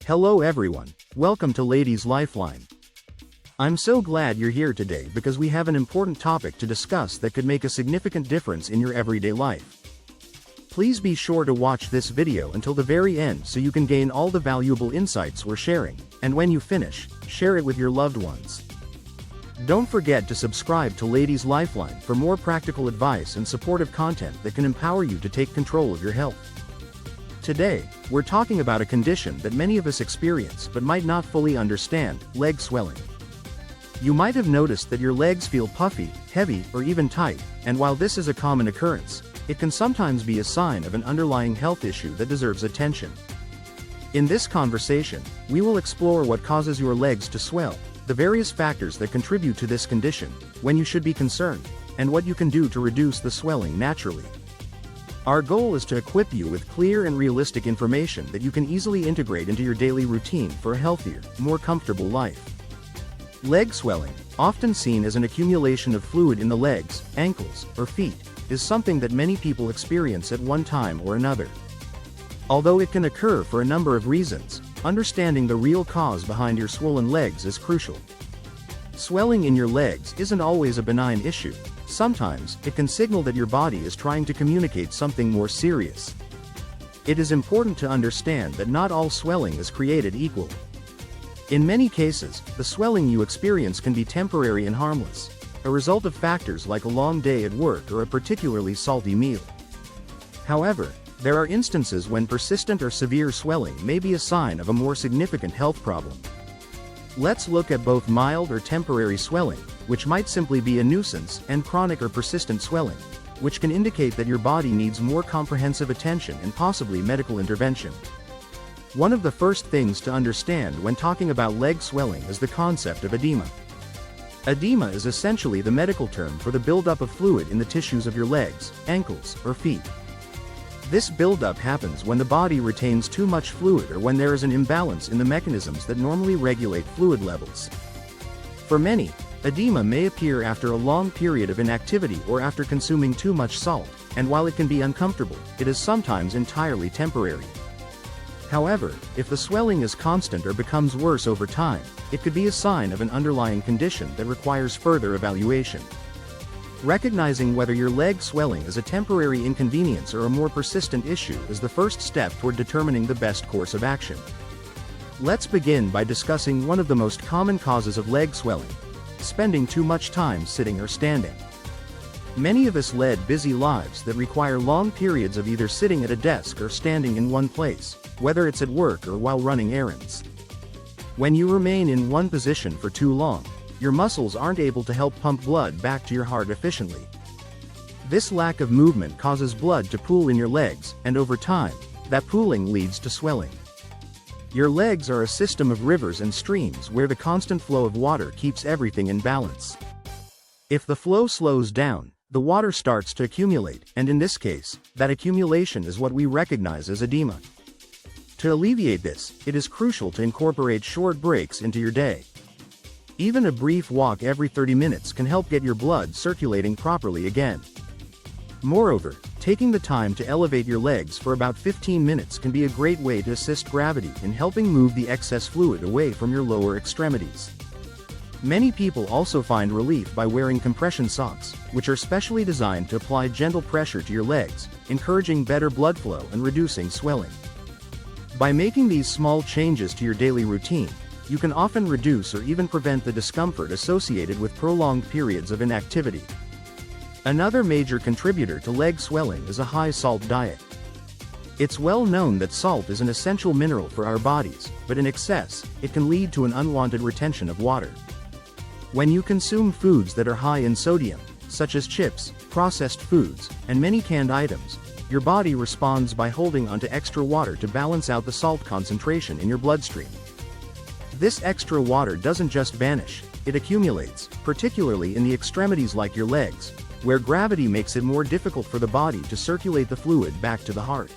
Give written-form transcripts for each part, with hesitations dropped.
Hello everyone, welcome to Ladies Lifeline. I'm so glad you're here today because we have an important topic to discuss that could make a significant difference in your everyday life. Please be sure to watch this video until the very end so you can gain all the valuable insights we're sharing, and when you finish, share it with your loved ones. Don't forget to subscribe to Ladies Lifeline for more practical advice and supportive content that can empower you to take control of your health. Today, we're talking about a condition that many of us experience but might not fully understand: leg swelling. You might have noticed that your legs feel puffy, heavy, or even tight, and while this is a common occurrence, it can sometimes be a sign of an underlying health issue that deserves attention. In this conversation, we will explore what causes your legs to swell, the various factors that contribute to this condition, when you should be concerned, and what you can do to reduce the swelling naturally. Our goal is to equip you with clear and realistic information that you can easily integrate into your daily routine for a healthier, more comfortable life. Leg swelling, often seen as an accumulation of fluid in the legs, ankles, or feet, is something that many people experience at one time or another. Although it can occur for a number of reasons, understanding the real cause behind your swollen legs is crucial. Swelling in your legs isn't always a benign issue. Sometimes, it can signal that your body is trying to communicate something more serious. It is important to understand that not all swelling is created equal. In many cases, the swelling you experience can be temporary and harmless, a result of factors like a long day at work or a particularly salty meal. However, there are instances when persistent or severe swelling may be a sign of a more significant health problem. Let's look at both mild or temporary swelling, which might simply be a nuisance, and chronic or persistent swelling, which can indicate that your body needs more comprehensive attention and possibly medical intervention. One of the first things to understand when talking about leg swelling is the concept of edema. Edema is essentially the medical term for the buildup of fluid in the tissues of your legs, ankles, or feet. This buildup happens when the body retains too much fluid or when there is an imbalance in the mechanisms that normally regulate fluid levels. For many, edema may appear after a long period of inactivity or after consuming too much salt, and while it can be uncomfortable, it is sometimes entirely temporary. However, if the swelling is constant or becomes worse over time, it could be a sign of an underlying condition that requires further evaluation. Recognizing whether your leg swelling is a temporary inconvenience or a more persistent issue is the first step toward determining the best course of action. Let's begin by discussing one of the most common causes of leg swelling: spending too much time sitting or standing. Many of us lead busy lives that require long periods of either sitting at a desk or standing in one place, whether it's at work or while running errands. When you remain in one position for too long, your muscles aren't able to help pump blood back to your heart efficiently. This lack of movement causes blood to pool in your legs, and over time, that pooling leads to swelling. Your legs are a system of rivers and streams where the constant flow of water keeps everything in balance. If the flow slows down, the water starts to accumulate, and in this case, that accumulation is what we recognize as edema. To alleviate this, it is crucial to incorporate short breaks into your day. Even a brief walk every 30 minutes can help get your blood circulating properly again. Moreover, taking the time to elevate your legs for about 15 minutes can be a great way to assist gravity in helping move the excess fluid away from your lower extremities. Many people also find relief by wearing compression socks, which are specially designed to apply gentle pressure to your legs, encouraging better blood flow and reducing swelling. By making these small changes to your daily routine, you can often reduce or even prevent the discomfort associated with prolonged periods of inactivity. Another major contributor to leg swelling is a high-salt diet. It's well known that salt is an essential mineral for our bodies, but in excess, it can lead to an unwanted retention of water. When you consume foods that are high in sodium, such as chips, processed foods, and many canned items, your body responds by holding onto extra water to balance out the salt concentration in your bloodstream. This extra water doesn't just vanish, it accumulates, particularly in the extremities like your legs, where gravity makes it more difficult for the body to circulate the fluid back to the heart.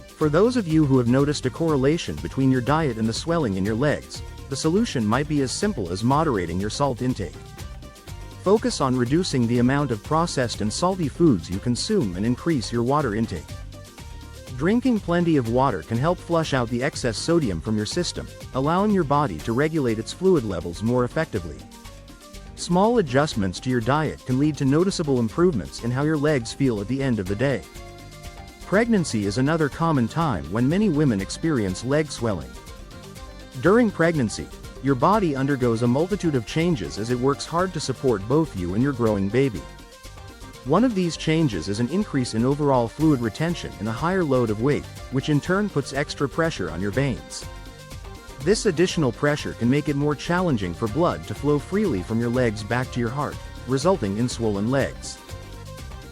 For those of you who have noticed a correlation between your diet and the swelling in your legs, the solution might be as simple as moderating your salt intake. Focus on reducing the amount of processed and salty foods you consume and increase your water intake. Drinking plenty of water can help flush out the excess sodium from your system, allowing your body to regulate its fluid levels more effectively. Small adjustments to your diet can lead to noticeable improvements in how your legs feel at the end of the day. Pregnancy is another common time when many women experience leg swelling. During pregnancy, your body undergoes a multitude of changes as it works hard to support both you and your growing baby. One of these changes is an increase in overall fluid retention and a higher load of weight, which in turn puts extra pressure on your veins. This additional pressure can make it more challenging for blood to flow freely from your legs back to your heart, resulting in swollen legs.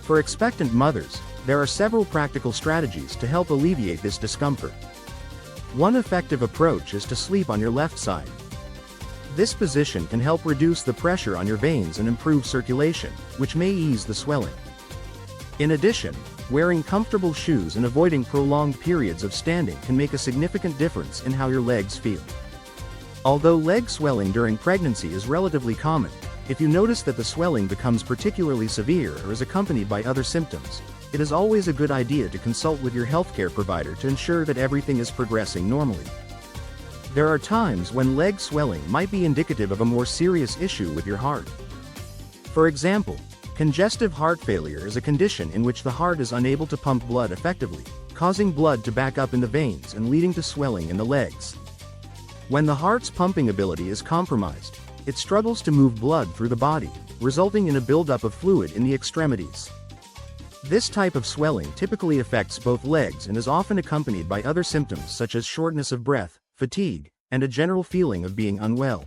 For expectant mothers, there are several practical strategies to help alleviate this discomfort. One effective approach is to sleep on your left side. This position can help reduce the pressure on your veins and improve circulation, which may ease the swelling. In addition, wearing comfortable shoes and avoiding prolonged periods of standing can make a significant difference in how your legs feel. Although leg swelling during pregnancy is relatively common, if you notice that the swelling becomes particularly severe or is accompanied by other symptoms, it is always a good idea to consult with your healthcare provider to ensure that everything is progressing normally. There are times when leg swelling might be indicative of a more serious issue with your heart. For example, congestive heart failure is a condition in which the heart is unable to pump blood effectively, causing blood to back up in the veins and leading to swelling in the legs. When the heart's pumping ability is compromised, it struggles to move blood through the body, resulting in a buildup of fluid in the extremities. This type of swelling typically affects both legs and is often accompanied by other symptoms such as shortness of breath, fatigue, and a general feeling of being unwell.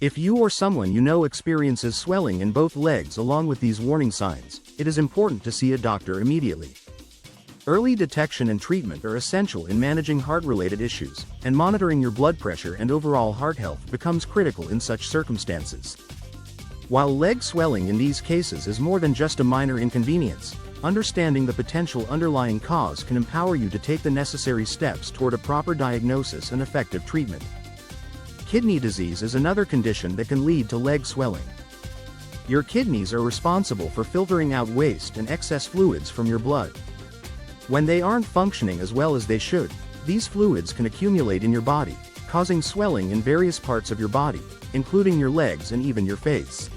If you or someone you know experiences swelling in both legs along with these warning signs, it is important to see a doctor immediately. Early detection and treatment are essential in managing heart-related issues, and monitoring your blood pressure and overall heart health becomes critical in such circumstances. While leg swelling in these cases is more than just a minor inconvenience, understanding the potential underlying cause can empower you to take the necessary steps toward a proper diagnosis and effective treatment. Kidney disease is another condition that can lead to leg swelling. Your kidneys are responsible for filtering out waste and excess fluids from your blood. When they aren't functioning as well as they should, these fluids can accumulate in your body, causing swelling in various parts of your body, including your legs and even your face.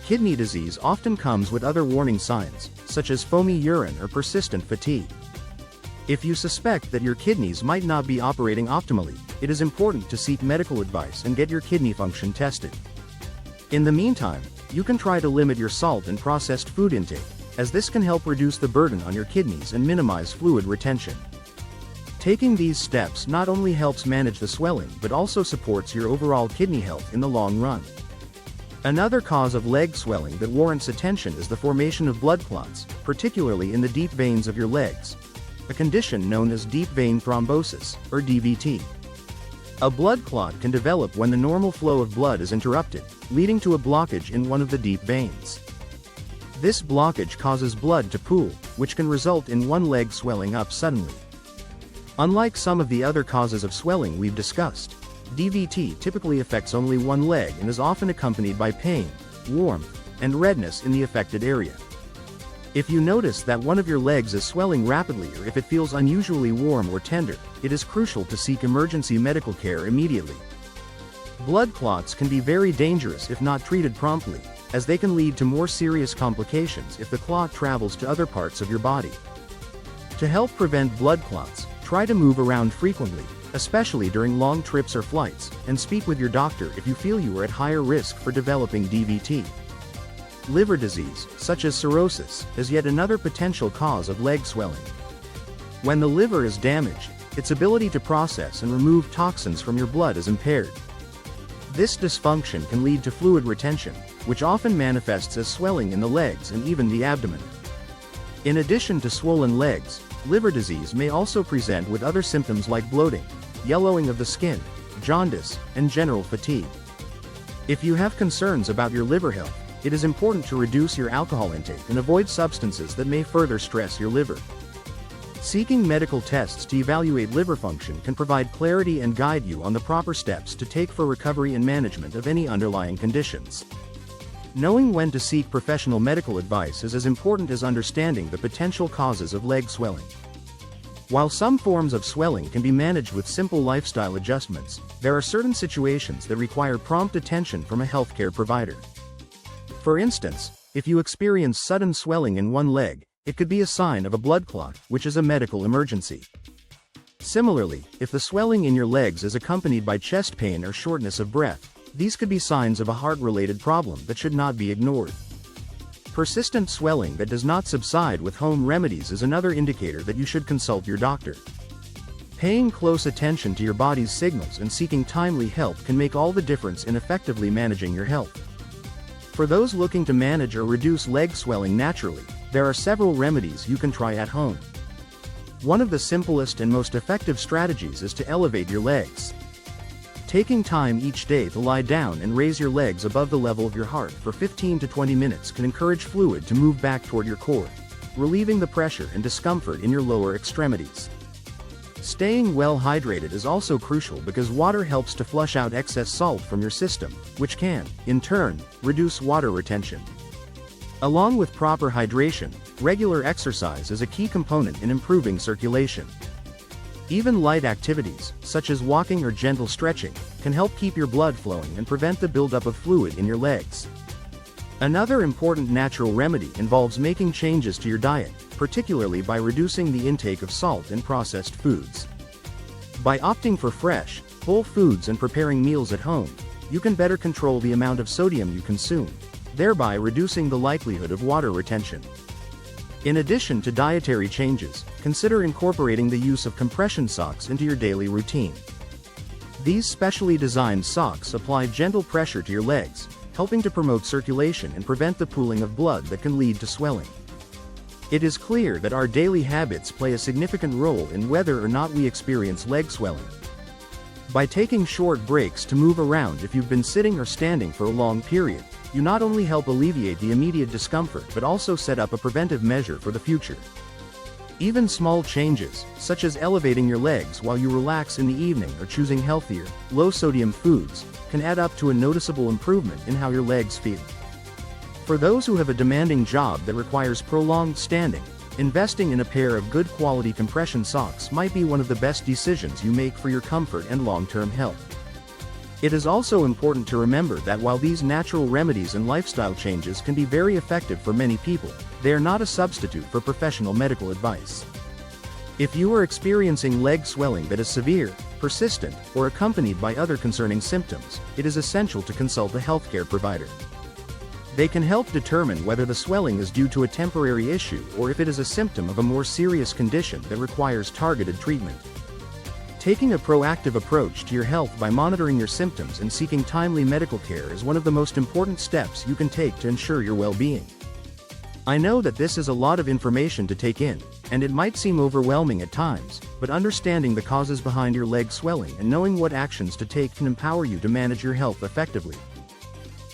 Kidney disease often comes with other warning signs, such as foamy urine or persistent fatigue. If you suspect that your kidneys might not be operating optimally, it is important to seek medical advice and get your kidney function tested. In the meantime, you can try to limit your salt and processed food intake, as this can help reduce the burden on your kidneys and minimize fluid retention. Taking these steps not only helps manage the swelling but also supports your overall kidney health in the long run. Another cause of leg swelling that warrants attention is the formation of blood clots, particularly in the deep veins of your legs, a condition known as deep vein thrombosis, or DVT. A blood clot can develop when the normal flow of blood is interrupted, leading to a blockage in one of the deep veins. This blockage causes blood to pool, which can result in one leg swelling up suddenly. Unlike some of the other causes of swelling we've discussed, DVT typically affects only one leg and is often accompanied by pain, warmth, and redness in the affected area. If you notice that one of your legs is swelling rapidly or if it feels unusually warm or tender, it is crucial to seek emergency medical care immediately. Blood clots can be very dangerous if not treated promptly, as they can lead to more serious complications if the clot travels to other parts of your body. To help prevent blood clots, try to move around frequently, especially during long trips or flights, and speak with your doctor if you feel you are at higher risk for developing DVT. Liver disease, such as cirrhosis, is yet another potential cause of leg swelling. When the liver is damaged, its ability to process and remove toxins from your blood is impaired. This dysfunction can lead to fluid retention, which often manifests as swelling in the legs and even the abdomen. In addition to swollen legs, liver disease may also present with other symptoms like bloating, yellowing of the skin, jaundice, and general fatigue. If you have concerns about your liver health, it is important to reduce your alcohol intake and avoid substances that may further stress your liver. Seeking medical tests to evaluate liver function can provide clarity and guide you on the proper steps to take for recovery and management of any underlying conditions. Knowing when to seek professional medical advice is as important as understanding the potential causes of leg swelling. While some forms of swelling can be managed with simple lifestyle adjustments, there are certain situations that require prompt attention from a healthcare provider. For instance, if you experience sudden swelling in one leg, it could be a sign of a blood clot, which is a medical emergency. Similarly, if the swelling in your legs is accompanied by chest pain or shortness of breath, these could be signs of a heart-related problem that should not be ignored. Persistent swelling that does not subside with home remedies is another indicator that you should consult your doctor. Paying close attention to your body's signals and seeking timely help can make all the difference in effectively managing your health. For those looking to manage or reduce leg swelling naturally, there are several remedies you can try at home. One of the simplest and most effective strategies is to elevate your legs. Taking time each day to lie down and raise your legs above the level of your heart for 15 to 20 minutes can encourage fluid to move back toward your core, relieving the pressure and discomfort in your lower extremities. Staying well hydrated is also crucial because water helps to flush out excess salt from your system, which can, in turn, reduce water retention. Along with proper hydration, regular exercise is a key component in improving circulation. Even light activities, such as walking or gentle stretching, can help keep your blood flowing and prevent the buildup of fluid in your legs. Another important natural remedy involves making changes to your diet, particularly by reducing the intake of salt and processed foods. By opting for fresh, whole foods and preparing meals at home, you can better control the amount of sodium you consume, thereby reducing the likelihood of water retention. In addition to dietary changes, consider incorporating the use of compression socks into your daily routine. These specially designed socks apply gentle pressure to your legs, helping to promote circulation and prevent the pooling of blood that can lead to swelling. It is clear that our daily habits play a significant role in whether or not we experience leg swelling. By taking short breaks to move around if you've been sitting or standing for a long period, you not only help alleviate the immediate discomfort but also set up a preventive measure for the future. Even small changes, such as elevating your legs while you relax in the evening or choosing healthier, low-sodium foods, can add up to a noticeable improvement in how your legs feel. For those who have a demanding job that requires prolonged standing, investing in a pair of good quality compression socks might be one of the best decisions you make for your comfort and long-term health. It is also important to remember that while these natural remedies and lifestyle changes can be very effective for many people, they are not a substitute for professional medical advice. If you are experiencing leg swelling that is severe, persistent, or accompanied by other concerning symptoms, it is essential to consult a healthcare provider. They can help determine whether the swelling is due to a temporary issue or if it is a symptom of a more serious condition that requires targeted treatment. Taking a proactive approach to your health by monitoring your symptoms and seeking timely medical care is one of the most important steps you can take to ensure your well-being. I know that this is a lot of information to take in, and it might seem overwhelming at times, but understanding the causes behind your leg swelling and knowing what actions to take can empower you to manage your health effectively.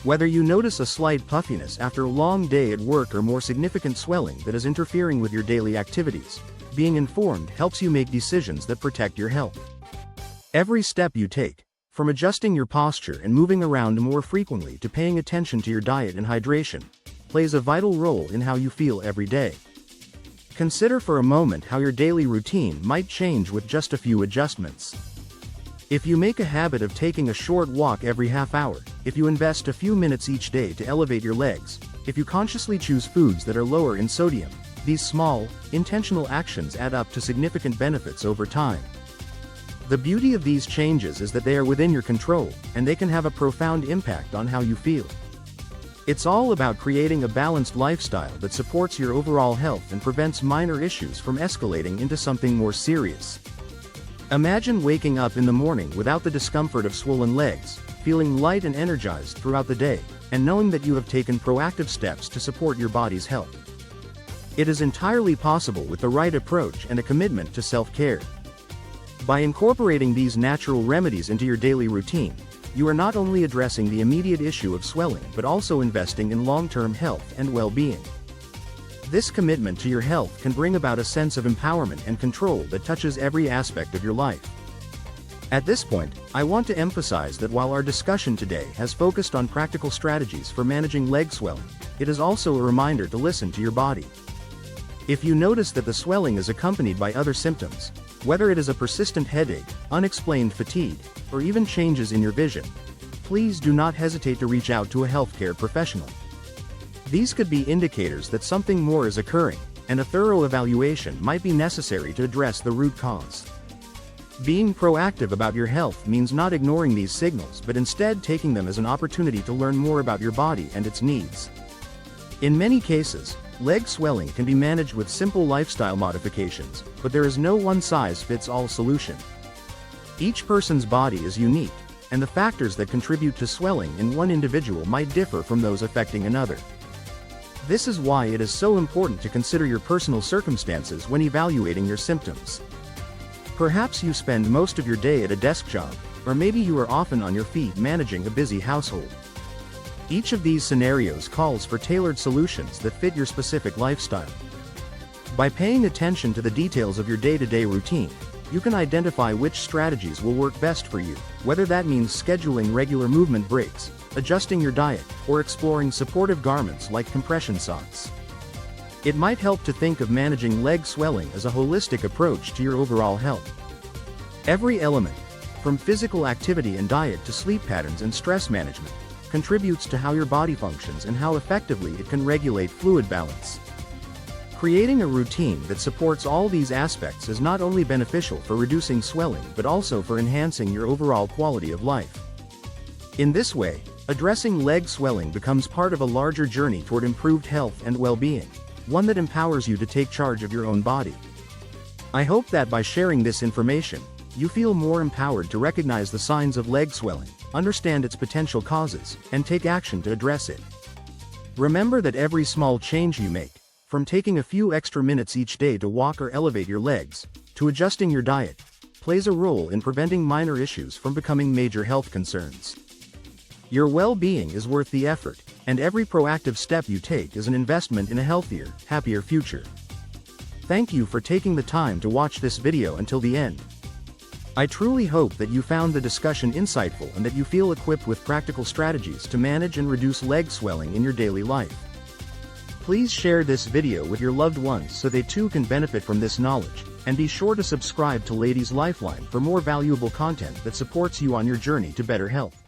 Whether you notice a slight puffiness after a long day at work or more significant swelling that is interfering with your daily activities, being informed helps you make decisions that protect your health. Every step you take, from adjusting your posture and moving around more frequently to paying attention to your diet and hydration, plays a vital role in how you feel every day. Consider for a moment how your daily routine might change with just a few adjustments. If you make a habit of taking a short walk every half hour, if you invest a few minutes each day to elevate your legs, if you consciously choose foods that are lower in sodium, these small, intentional actions add up to significant benefits over time. The beauty of these changes is that they are within your control, and they can have a profound impact on how you feel. It's all about creating a balanced lifestyle that supports your overall health and prevents minor issues from escalating into something more serious. Imagine waking up in the morning without the discomfort of swollen legs, feeling light and energized throughout the day, and knowing that you have taken proactive steps to support your body's health. It is entirely possible with the right approach and a commitment to self-care. By incorporating these natural remedies into your daily routine, you are not only addressing the immediate issue of swelling but also investing in long-term health and well-being. This commitment to your health can bring about a sense of empowerment and control that touches every aspect of your life. At this point, I want to emphasize that while our discussion today has focused on practical strategies for managing leg swelling, it is also a reminder to listen to your body. If you notice that the swelling is accompanied by other symptoms, whether it is a persistent headache, unexplained fatigue, or even changes in your vision, please do not hesitate to reach out to a healthcare professional. These could be indicators that something more is occurring, and a thorough evaluation might be necessary to address the root cause. Being proactive about your health means not ignoring these signals but instead taking them as an opportunity to learn more about your body and its needs. In many cases, leg swelling can be managed with simple lifestyle modifications, but there is no one-size-fits-all solution. Each person's body is unique, and the factors that contribute to swelling in one individual might differ from those affecting another. This is why it is so important to consider your personal circumstances when evaluating your symptoms. Perhaps you spend most of your day at a desk job, or maybe you are often on your feet managing a busy household. Each of these scenarios calls for tailored solutions that fit your specific lifestyle. By paying attention to the details of your day-to-day routine, you can identify which strategies will work best for you, whether that means scheduling regular movement breaks, adjusting your diet, or exploring supportive garments like compression socks. It might help to think of managing leg swelling as a holistic approach to your overall health. Every element, from physical activity and diet to sleep patterns and stress management, contributes to how your body functions and how effectively it can regulate fluid balance. Creating a routine that supports all these aspects is not only beneficial for reducing swelling but also for enhancing your overall quality of life. In this way, addressing leg swelling becomes part of a larger journey toward improved health and well-being, one that empowers you to take charge of your own body. I hope that by sharing this information, you feel more empowered to recognize the signs of leg swelling, understand its potential causes, and take action to address it. Remember that every small change you make, from taking a few extra minutes each day to walk or elevate your legs, to adjusting your diet, plays a role in preventing minor issues from becoming major health concerns. Your well-being is worth the effort, and every proactive step you take is an investment in a healthier, happier future. Thank you for taking the time to watch this video until the end. I truly hope that you found the discussion insightful and that you feel equipped with practical strategies to manage and reduce leg swelling in your daily life. Please share this video with your loved ones so they too can benefit from this knowledge, and be sure to subscribe to Ladies Lifeline for more valuable content that supports you on your journey to better health.